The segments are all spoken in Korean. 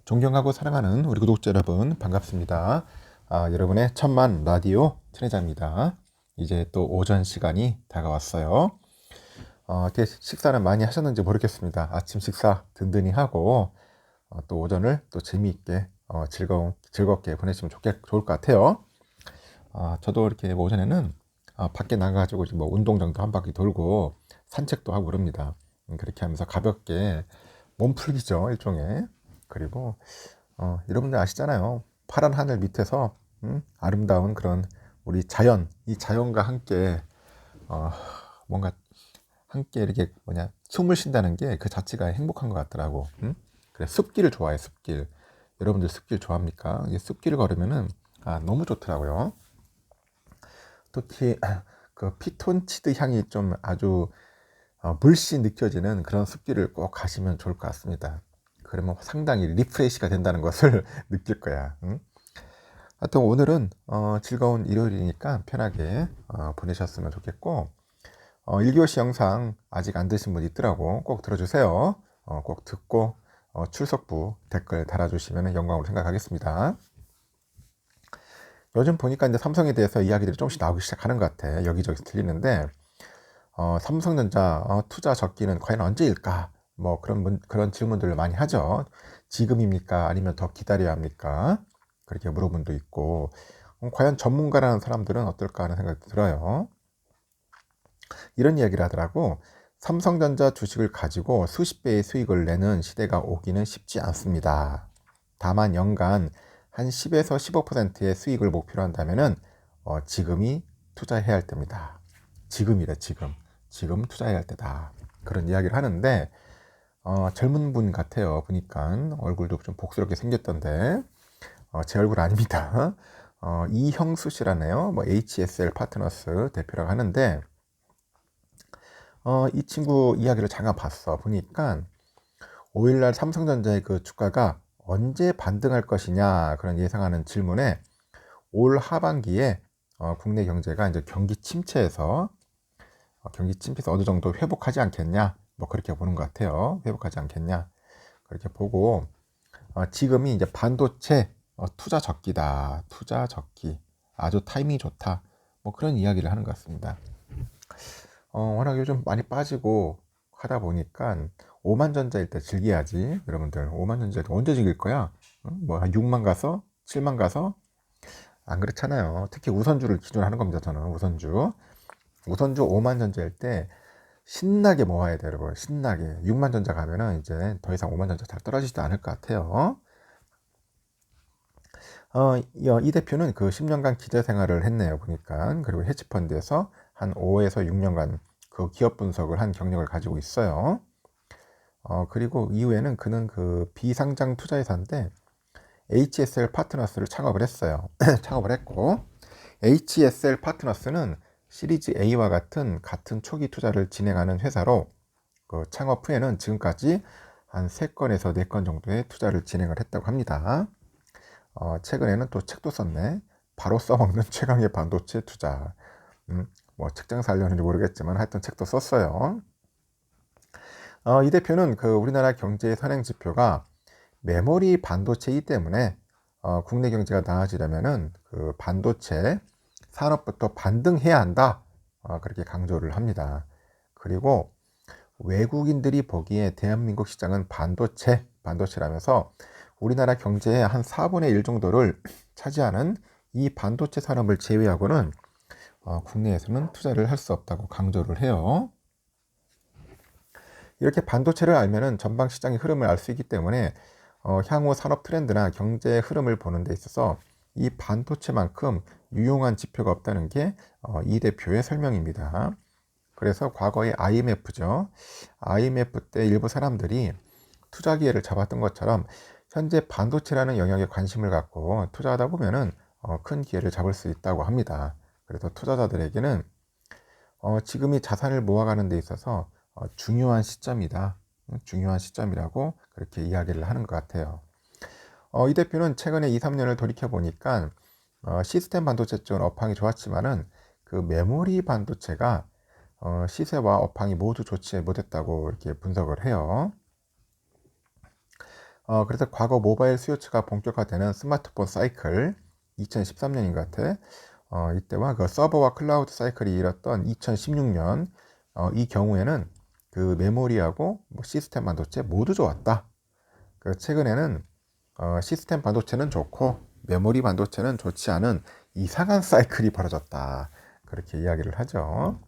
존경하고 사랑하는 우리 구독자 여러분 반갑습니다. 여러분의 천만 라디오 천혜자입니다. 이제 또 오전 시간이 다가왔어요. 어떻게 식사는 많이 하셨는지 모르겠습니다. 아침 식사 든든히 하고 또 오전을 또 재미있게 즐겁게 보내시면 좋을 것 같아요. 저도 이렇게 오전에는 밖에 나가가지고 뭐 운동 정도 한 바퀴 돌고 산책도 하고 그럽니다. 그렇게 하면서 가볍게 몸풀기죠, 일종의. 그리고 여러분들 아시잖아요. 파란 하늘 밑에서 아름다운 그런 우리 자연, 이 자연과 함께 어, 뭔가 함께 이렇게 숨을 쉰다는 게 그 자체가 행복한 것 같더라고. 그래, 숲길을 좋아해, 숲길. 여러분들 숲길 좋아합니까? 이 숲길을 걸으면은 너무 좋더라고요. 특히 그 피톤치드 향이 좀 아주 물씬 느껴지는 그런 숲길을 꼭 가시면 좋을 것 같습니다. 그러면 상당히 리프레시가 된다는 것을 느낄 거야. 응? 하여튼 오늘은 즐거운 일요일이니까 편하게 보내셨으면 좋겠고 1교시 영상 아직 안 드신 분 있더라고. 꼭 들어주세요. 꼭 듣고 출석부 댓글 달아주시면 영광으로 생각하겠습니다. 요즘 보니까 이제 삼성에 대해서 이야기들이 조금씩 나오기 시작하는 것 같아. 여기저기 들리는데 삼성전자 투자 적기는 과연 언제일까? 뭐 그런 질문들을 많이 하죠. 지금입니까? 아니면 더 기다려야 합니까? 그렇게 물어본 도 있고 과연 전문가라는 사람들은 어떨까 하는 생각이 들어요. 이런 이야기를 하더라고. 삼성전자 주식을 가지고 수십 배의 수익을 내는 시대가 오기는 쉽지 않습니다. 다만 연간 한 10에서 15%의 수익을 목표로 한다면은 지금이 투자해야 할 때입니다. 지금이래, 지금. 지금 투자해야 할 때다. 그런 이야기를 하는데 젊은 분 같아요. 보니까 얼굴도 좀 복스럽게 생겼던데 제 얼굴 아닙니다. 이형수 씨라네요. 뭐 HSL 파트너스 대표라고 하는데 이 친구 이야기를 잠깐 봤어. 보니까 5일날 삼성전자의 그 주가가 언제 반등할 것이냐 그런 예상하는 질문에 올 하반기에 국내 경제가 이제 경기 침체에서 어느 정도 회복하지 않겠냐 뭐 그렇게 보는 것 같아요. 회복하지 않겠냐 그렇게 보고 지금이 이제 반도체 투자 적기다. 투자 적기 아주 타이밍이 좋다. 뭐 그런 이야기를 하는 것 같습니다. 워낙 요즘 많이 빠지고 하다 보니까 5만 전자일 때 즐겨야지. 여러분들 5만 전자일 때 언제 즐길 거야? 뭐한 6만 가서 7만 가서 안 그렇잖아요. 특히 우선주를 기준으로 하는 겁니다. 저는 우선주 5만 전자일 때 신나게 모아야 돼요, 여러분. 신나게 6만 전자 가면은 이제 더 이상 5만 전자 잘 떨어지지도 않을 것 같아요. 이 대표는 그 10년간 기자 생활을 했네요, 보니까. 그리고 헤지펀드에서 한 5에서 6년간 그 기업 분석을 한 경력을 가지고 있어요. 그리고 이후에는 그는 그 비상장 투자회사인데 HSL 파트너스를 창업을 했어요. 창업을 했고 HSL 파트너스는 시리즈 A와 같은 초기 투자를 진행하는 회사로 그 창업 후에는 지금까지 한 3건에서 4건 정도의 투자를 진행을 했다고 합니다. 최근에는 또 책도 썼네. 바로 써먹는 최강의 반도체 투자. 뭐 책장 살려는지 모르겠지만 하여튼 책도 썼어요. 이 대표는 그 우리나라 경제의 선행 지표가 메모리 반도체이기 때문에 국내 경제가 나아지려면은 그 반도체 산업부터 반등해야 한다. 그렇게 강조를 합니다. 그리고 외국인들이 보기에 대한민국 시장은 반도체라면서 우리나라 경제의 한 4분의 1 정도를 차지하는 이 반도체 산업을 제외하고는 국내에서는 투자를 할 수 없다고 강조를 해요. 이렇게 반도체를 알면은 전방 시장의 흐름을 알 수 있기 때문에 향후 산업 트렌드나 경제 흐름을 보는 데 있어서 이 반도체만큼 유용한 지표가 없다는 게 이 대표의 설명입니다. 그래서 과거의 IMF죠. IMF 때 일부 사람들이 투자 기회를 잡았던 것처럼 현재 반도체라는 영역에 관심을 갖고 투자하다 보면은 큰 기회를 잡을 수 있다고 합니다. 그래서 투자자들에게는 지금이 자산을 모아가는 데 있어서 중요한 시점이다. 중요한 시점이라고 그렇게 이야기를 하는 것 같아요. 이 대표는 최근에 2, 3년을 돌이켜 보니까 시스템 반도체 쪽은 업황이 좋았지만은 그 메모리 반도체가 시세와 업황이 모두 좋지 못했다고 이렇게 분석을 해요. 그래서 과거 모바일 수요처가 본격화되는 스마트폰 사이클 2013년인 것 같아. 이때와 그 서버와 클라우드 사이클이 이뤘던 2016년 이 경우에는 그 메모리하고 뭐 시스템 반도체 모두 좋았다. 그 최근에는 시스템 반도체는 좋고 메모리 반도체는 좋지 않은 이상한 사이클이 벌어졌다. 그렇게 이야기를 하죠.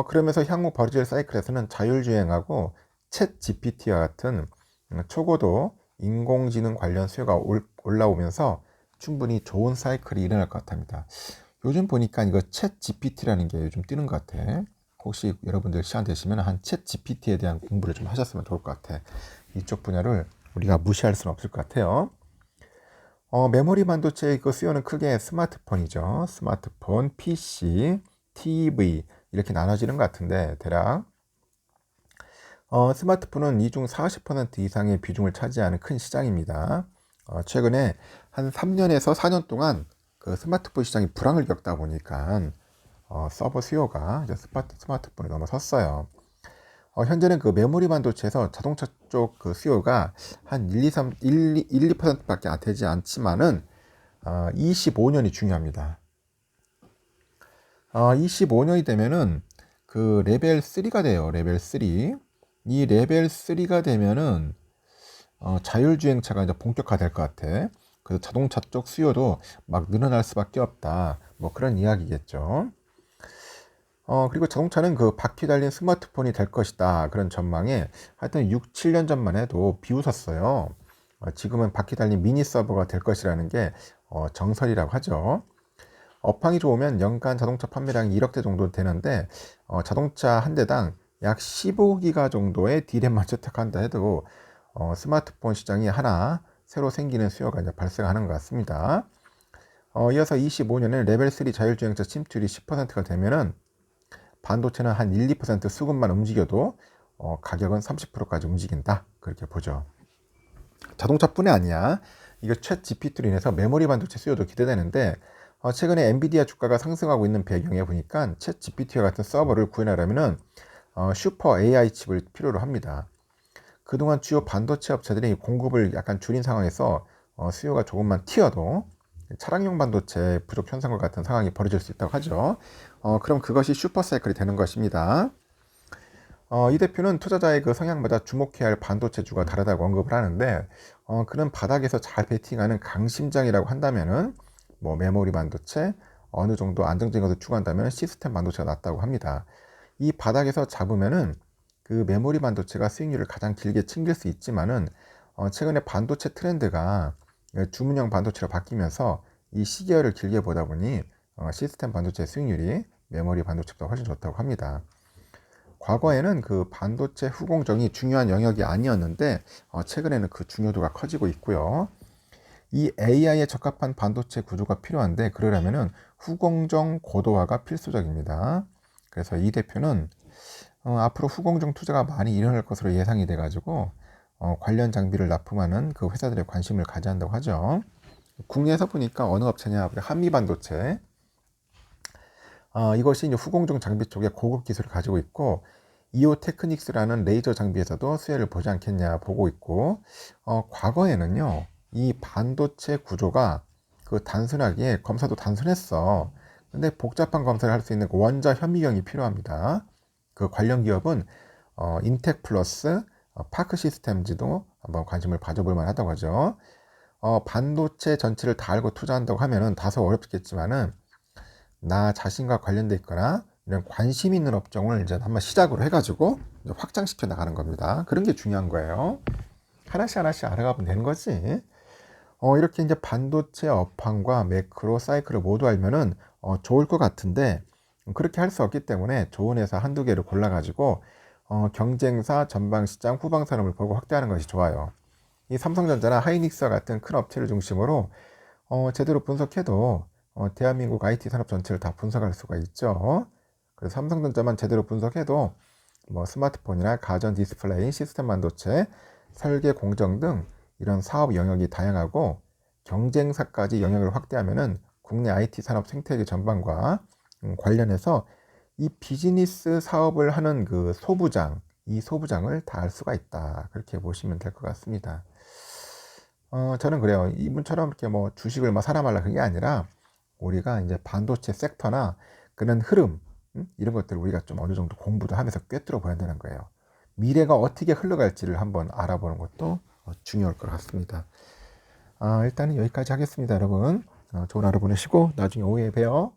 그러면서 향후 벌어질 사이클에서는 자율주행하고 챗 GPT와 같은 초고도 인공지능 관련 수요가 올라오면서 충분히 좋은 사이클이 일어날 것 같습니다. 요즘 보니까 이거 챗 GPT라는 게 요즘 뜨는 것 같아. 혹시 여러분들 시간 되시면 한 챗 GPT에 대한 공부를 좀 하셨으면 좋을 것 같아. 이쪽 분야를 우리가 무시할 수는 없을 것 같아요. 메모리 반도체의 그 수요는 크게 스마트폰이죠. 스마트폰, PC, TV 이렇게 나눠지는 것 같은데 대략 스마트폰은 이 중 40% 이상의 비중을 차지하는 큰 시장입니다. 최근에 한 3년에서 4년 동안 그 스마트폰 시장이 불황을 겪다 보니까 서버 수요가 이제 스마트폰에 넘어섰어요. 현재는 그 메모리 반도체에서 자동차 쪽 그 수요가 한 2%밖에 되지 않지만은 25년이 중요합니다. 25년이 되면은 그 레벨 3가 돼요. 레벨 3. 이 레벨 3가 되면은 자율주행차가 이제 본격화될 것 같아. 그래서 자동차 쪽 수요도 막 늘어날 수밖에 없다. 뭐 그런 이야기겠죠. 그리고 자동차는 그 바퀴 달린 스마트폰이 될 것이다. 그런 전망에 하여튼 6, 7년 전만 해도 비웃었어요. 지금은 바퀴 달린 미니 서버가 될 것이라는 게 정설이라고 하죠. 업황이 좋으면 연간 자동차 판매량이 1억 대 정도 되는데 자동차 한 대당 약 15기가 정도의 D램만 채택한다 해도 스마트폰 시장이 하나 새로 생기는 수요가 이제 발생하는 것 같습니다. 이어서 25년에 레벨 3 자율주행차 침투율이 10%가 되면은 반도체는 한 1, 2% 수급만 움직여도 가격은 30%까지 움직인다. 그렇게 보죠. 자동차뿐이 아니야. 이거 챗 GPT로 인해서 메모리 반도체 수요도 기대되는데 최근에 엔비디아 주가가 상승하고 있는 배경에 보니까 챗 GPT와 같은 서버를 구현하려면은 슈퍼 AI 칩을 필요로 합니다. 그동안 주요 반도체 업체들이 공급을 약간 줄인 상황에서 수요가 조금만 튀어도 차량용 반도체 부족 현상과 같은 상황이 벌어질 수 있다고 하죠. 그럼 그것이 슈퍼사이클이 되는 것입니다. 이 대표는 투자자의 그 성향마다 주목해야 할 반도체주가 다르다고 언급을 하는데 그는 바닥에서 잘 베팅하는 강심장이라고 한다면은 뭐 메모리 반도체 어느 정도 안정적인 것을 추구한다면 시스템 반도체가 낫다고 합니다. 이 바닥에서 잡으면은 그 메모리 반도체가 수익률을 가장 길게 챙길 수 있지만은 최근에 반도체 트렌드가 주문형 반도체로 바뀌면서 이 시계열을 길게 보다 보니 시스템 반도체 수익률이 메모리 반도체보다 훨씬 좋다고 합니다. 과거에는 그 반도체 후공정이 중요한 영역이 아니었는데 최근에는 그 중요도가 커지고 있고요. 이 AI에 적합한 반도체 구조가 필요한데 그러려면은 후공정 고도화가 필수적입니다. 그래서 이 대표는 앞으로 후공정 투자가 많이 일어날 것으로 예상이 돼가지고 관련 장비를 납품하는 그 회사들의 관심을 가져야 한다고 하죠. 국내에서 보니까 어느 업체냐, 한미반도체. 이것이 이제 후공정 장비 쪽에 고급 기술을 가지고 있고 이오 테크닉스라는 레이저 장비에서도 수혜를 보지 않겠냐 보고 있고 과거에는요 이 반도체 구조가 그 단순하게 검사도 단순했어. 근데 복잡한 검사를 할 수 있는 그 원자 현미경이 필요합니다. 그 관련 기업은 인텍 플러스, 파크 시스템즈도 한번 관심을 가져볼 만하다고 하죠. 반도체 전체를 다 알고 투자한다고 하면은 다소 어렵겠지만은 나 자신과 관련돼 있거나 이런 관심 있는 업종을 이제 한번 시작으로 해가지고 이제 확장시켜 나가는 겁니다. 그런 게 중요한 거예요. 하나씩 하나씩 알아가면 되는 거지. 이렇게 이제 반도체 업황과 매크로 사이클을 모두 알면은 좋을 것 같은데 그렇게 할 수 없기 때문에 좋은 회사 한두 개를 골라가지고 경쟁사, 전방시장, 후방산업을 보고 확대하는 것이 좋아요. 이 삼성전자나 하이닉스와 같은 큰 업체를 중심으로 제대로 분석해도 대한민국 IT 산업 전체를 다 분석할 수가 있죠. 그래서 삼성전자만 제대로 분석해도 뭐 스마트폰이나 가전 디스플레이, 시스템 반도체, 설계 공정 등 이런 사업 영역이 다양하고 경쟁사까지 영역을 확대하면은 국내 IT 산업 생태계 전반과 관련해서 이 비즈니스 사업을 하는 그 소부장, 이 소부장을 다 알 수가 있다. 그렇게 보시면 될 것 같습니다. 저는 그래요. 이분처럼 이렇게 뭐 주식을 막 사라 말라 그게 아니라 우리가 이제 반도체 섹터나 그런 흐름, 이런 것들을 우리가 좀 어느 정도 공부도 하면서 꿰뚫어 봐야 되는 거예요. 미래가 어떻게 흘러갈지를 한번 알아보는 것도 중요할 것 같습니다. 일단은 여기까지 하겠습니다, 여러분. 좋은 하루 보내시고 나중에 오후에 봬요.